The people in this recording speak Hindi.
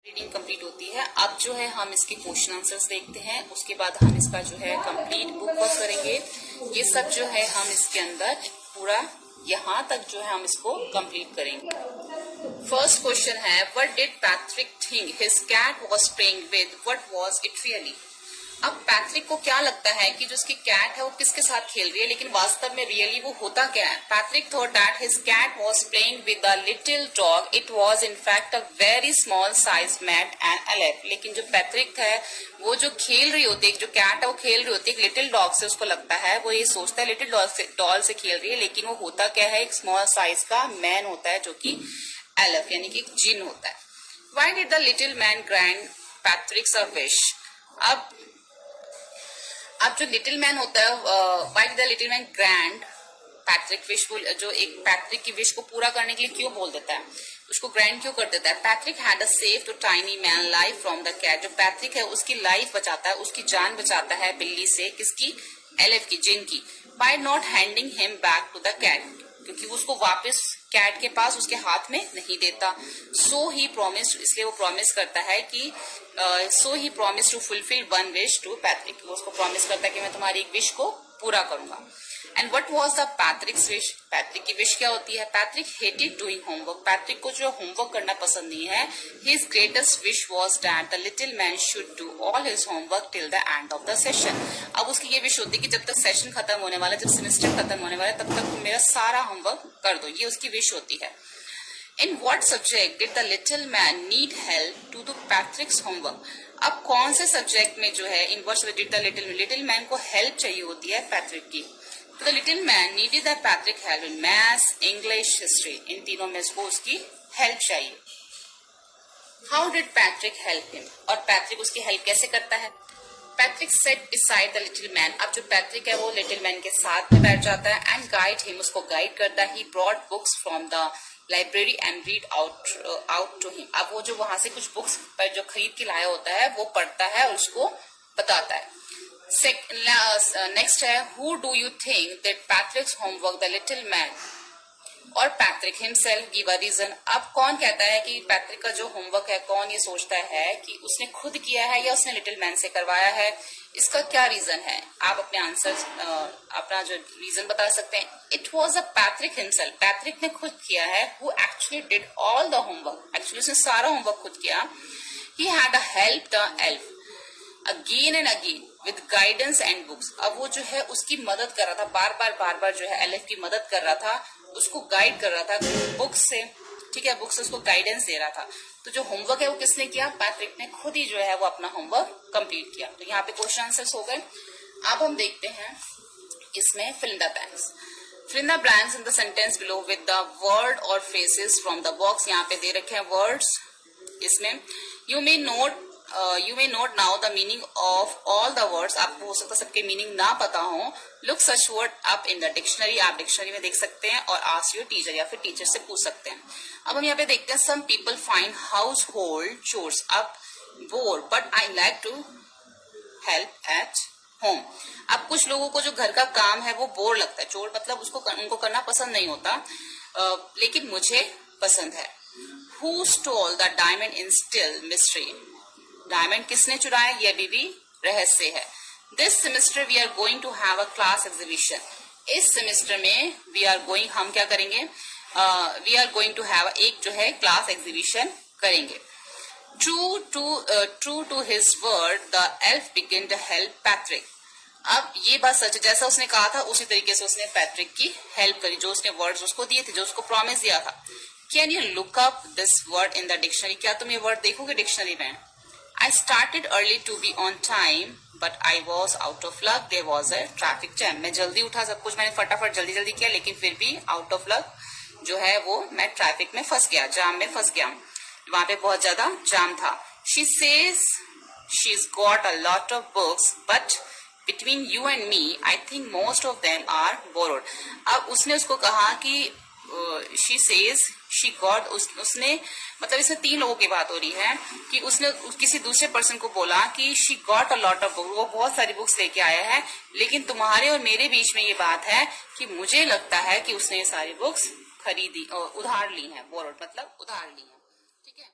रीडिंग कंप्लीट होती है। अब जो है हम इसके क्वेश्चन आंसर्स देखते हैं, उसके बाद हम इसका जो है कंप्लीट बुक वर्क करेंगे। ये सब जो है हम इसके अंदर पूरा यहाँ तक जो है हम इसको कंप्लीट करेंगे। फर्स्ट क्वेश्चन है, what did Patrick think his cat was playing with, what was it really. अब पैट्रिक को क्या लगता है कि जो उसकी कैट है वो किसके साथ खेल रही है, लेकिन वास्तव में रियली वो होता क्या है। Patrick thought that his cat was playing with a little dog, it was in fact a very small size mat and elf. लेकिन जो पैट्रिक है वो जो खेल रही होती है, जो कैट है वो खेल रही होती है एक लिटिल डॉग से, उसको लगता है, वो ये सोचता है लिटिल डॉल से खेल रही है, लेकिन वो होता क्या है, एक स्मॉल साइज का मैन होता है जो कि एलेफ यानी कि जिन होता है। Why did the little man grant पैट्रिक्स a wish. अब जो लिटिल मैन होता है, why did the little man grant Patrick wish, जो एक पैट्रिक की विश को पूरा करने के लिए क्यों बोल देता है, उसको ग्रांट क्यों कर देता है। Patrick had a save to tiny man life from the cat. जो पैट्रिक है उसकी लाइफ बचाता है, उसकी जान बचाता है बिल्ली से, किसकी, एलेफ की, जिन की। By not handing him back to the cat, क्योंकि उसको वापस कैट के पास उसके हाथ में नहीं देता। सो ही प्रॉमिस, इसलिए वो प्रॉमिस करता है कि so he promise to fulfil one wish to Patrick, वो उसको प्रॉमिस करता है कि मैं तुम्हारी एक विश को पूरा करूंगा। And what was the पैट्रिक्स wish, Patrick की विश क्या होती है। Patrick hated doing homework, Patrick को जो होमवर्क करना पसंद नहीं है। His greatest wish was that the little man should do all his homework till the end of the session. अब उसकी ये विश होती है कि जब तक सेशन खत्म होने वाला, जब सेमेस्टर खत्म होने वाला, तब तक तुम मेरा सारा होमवर्क कर दो, ये उसकी विश होती है। In what subject did the little man need help to do Patrick's homework? अब कौन से सब्जेक्ट में जो है, in what subject did the little man को हेल्प चाहिए होती है पैट्रिक की। तो the little man needed the Patrick help in maths, English, history, इन तीनों में उसको उसकी हेल्प चाहिए। How did Patrick help him? और पैट्रिक उसकी हेल्प कैसे करता है। Patrick set beside the little man, अब जो पैट्रिक है वो लिटिल मैन के साथ में बैठ जाता है, एंड गाइड हिम, उसको गाइड करता है। He brought books from the library and read out to him. अब वो जो वहां से कुछ बुक्स पर जो खरीद के लाया होता है वो पढ़ता है और उसको बताता है। नेक्स्ट है, who do you think that Patrick's homework the little man और Patrick himself give a reason. अब कौन कहता है कि पैट्रिक का जो होमवर्क है, कौन ये सोचता है कि उसने खुद किया है या उसने लिटिल मैन से करवाया है, इसका क्या रीजन है। आप अपने आंसर, अपना जो रीजन बता सकते हैं। It was a Patrick himself, Patrick ने खुद किया है। Who actually did all the homework, actually उसने सारा होमवर्क खुद किया। He had a help the elf again and again with guidance and books. अब वो जो है उसकी मदद कर रहा था, बार बार जो है एल्फ की मदद कर रहा था, उसको गाइड कर रहा था बुक्स से, ठीक है, बुक्स से उसको गाइडेंस दे रहा था। तो जो होमवर्क है वो किसने किया, पैट्रिक ने खुद ही जो है वो अपना होमवर्क कंप्लीट किया। तो यहाँ पे क्वेश्चन आंसर्स हो गए। अब हम देखते हैं इसमें fill in the blanks। fill in the blanks in the sentence below with the word or phrases from the box। यहाँ पे दे रखे हैं वर्ड्स, इसमें you may note now the meaning of all the words। आपको हो सकता है सबके मीनिंग ना पता हो। look such word up in the dictionary, आप डिक्शनरी में देख सकते हैं, और ask your teacher, या फिर टीचर से पूछ सकते हैं। अब हम यहाँ पे देखते हैं, some people find household chores up bore but I like to help at home। अब कुछ लोगों को जो घर का काम है वो बोर लगता है, चोर मतलब उनको करना पसंद नहीं होता, लेकिन मुझे पसंद है। Who stole the diamond in still mystery? Diamond किसने चुराया, ये अभी भी रहस्य है। This semester we are going to have a class exhibition. इस सेमेस्टर में वी आर गोइंग, हम क्या करेंगे, we are going to have एक जो है क्लास एग्जीबिशन करेंगे। True to his word the elf began to help Patrick. अब ये बात सच है, जैसा उसने कहा था उसी तरीके से उसने पैट्रिक की हेल्प करी, जो उसने वर्ड्स उसको दिए थे, जो उसको प्रॉमिस दिया था। Can you look up this word in the dictionary, क्या तुम ये वर्ड देखोगे डिक्शनरी में। I started early to be on time, but I was out of luck. There was a traffic jam. मैं जल्दी उठा, सब कुछ मैंने फटाफट जल्दी किया, लेकिन फिर भी out of luck जो है वो मैं ट्रैफिक में फंस गया, जाम में फंस गया, वहां पे बहुत ज्यादा जाम था। She says she's got a lot of books, but between you and me, I think most of them are borrowed। अब उसने उसको कहा कि she says she got, उसने मतलब इसमें तीन लोगों की बात हो रही है कि उसने किसी दूसरे पर्सन को बोला कि she got a lot of books, वो बहुत सारी बुक्स लेके आया है, लेकिन तुम्हारे और मेरे बीच में ये बात है कि मुझे लगता है कि उसने ये सारी बुक्स खरीदी और उधार ली हैं, बोरोड मतलब उधार ली है। ठीक है।